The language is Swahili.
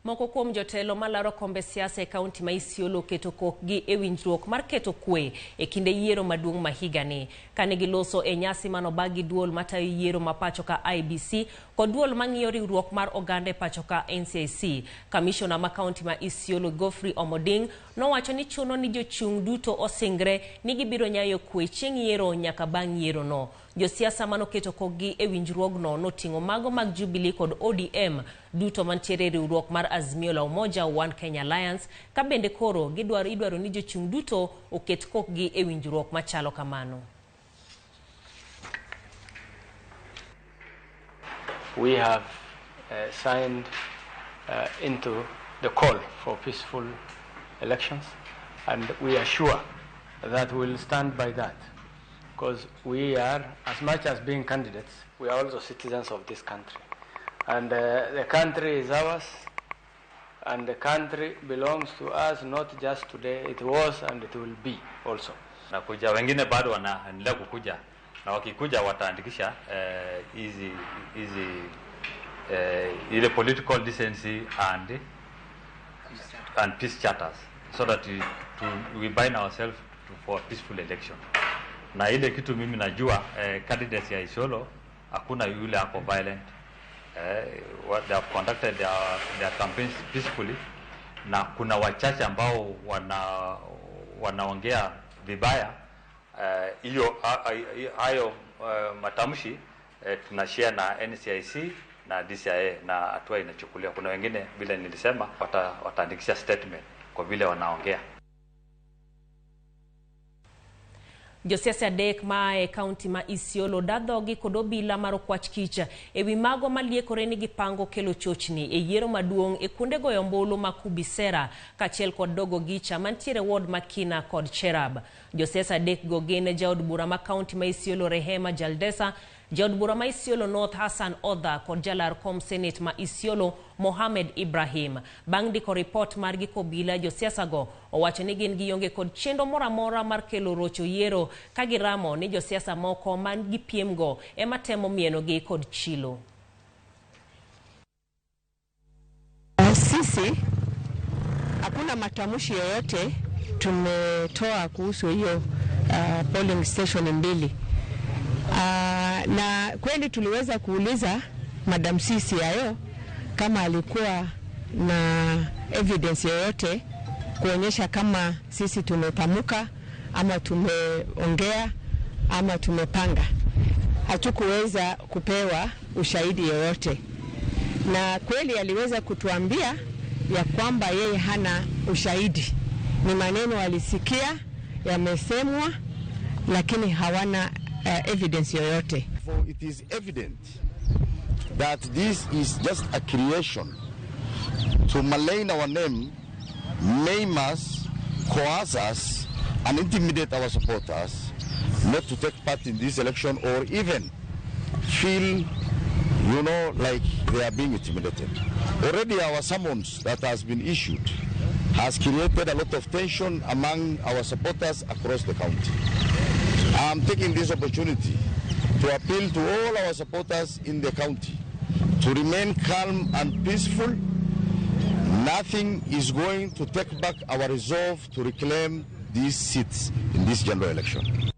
Moko kuom jotelo malaro kombe siasa e kaunti ma Isiolo keto kokgi e winjruok mar keto kwe e kinde yiero maduong' ma higani. Kane giloso e nyasi manobagi duol matayo yiero ma pacho ka IBC kod duol mang'iyo riwruok mar oganda e pacho ka NCIC, kamishona ma kaunti ma Isiolo Gofri Omoding nowacho ni chuno ni jochung' duto osingre ni gibiro nyayo kwe chieng' yiero nyaka bang' yiero no. Josiasa manoketo kokgi e winjruogno noting'o mago mag Jubilee kod ODM duto mantiere riwruok mar Azimio la Umoja One Kenya Alliance ka bende koro idwaro ni jochung' duto oket kokgi e winjruok machalo kamano. We have signed into the call for peaceful elections, and we are sure that we will stand by that, because we are, as much as being candidates, we are also citizens of this country. And the country is ours, and the country belongs to us, not just today, it was and it will be also. Na kuja wengine bado wanaendelea kukuja, na wakikuja wataandikisha ile political decency and peace charters, so that we bind ourselves for a peaceful election. Na ile kitu mimi najua candidates ya Isiolo hakuna yule ako violent. What they have conducted their campaigns peacefully, na kuna wachache ambao wanaongea vibaya. Hayo matamshi tunashare na NCIC na DCIA na hatua inachukuliwa. Kuna wengine bila nilisema wataandikisha statement kwa vile wanaongea. Josiasa dek ma e kaunti ma Isiolo dadhogi kod obila mar okwach kich ewi mago maliekore ni gipango kelo chochni e yiero maduong' e kuonde goyo ombulu ma Kubisera kachiel kod dogo gicha mantiere ward Makina kod Cherab. Josiasa dek go gin jaod bura ma kaunti ma Isiolo Rehema Jaldesa, jaod bura ma Isiolo North Hassan Odha kod jalar kom Senate ma Isiolo Mohamed Ibrahim. Bang' diko report margi kobila, josiasa go owacho ni gin gionge kod chenro moramora mar kelo rocho yiero ka giramo ni josiasa moko man gi piem go ema temo mieno gi kod chilo. Sisi hakuna matamshi yoyote tumetoa kuhusu hiyo polling station mbili. Na kweli tuliweza kuuliza Madam CCIO kama alikuwa na evidence yoyote kuonyesha kama sisi tumepamuka ama tumeongea ama tumepanga. Hatukuweza kupewa ushahidi yoyote, na kweli aliweza kutuambia ya kwamba yeye hana ushahidi. Ni maneno alisikia yamesemwa, lakini hawana evidence yoyote. It is evident that this is just a creation to malign our name, maim us, coerce us, and intimidate our supporters not to take part in this election, or even feel, like they are being intimidated. Already our summons that has been issued has created a lot of tension among our supporters across the county. I'm taking this opportunity to appeal to all our supporters in the county to remain calm and peaceful. Nothing is going to take back our resolve to reclaim these seats in this general election.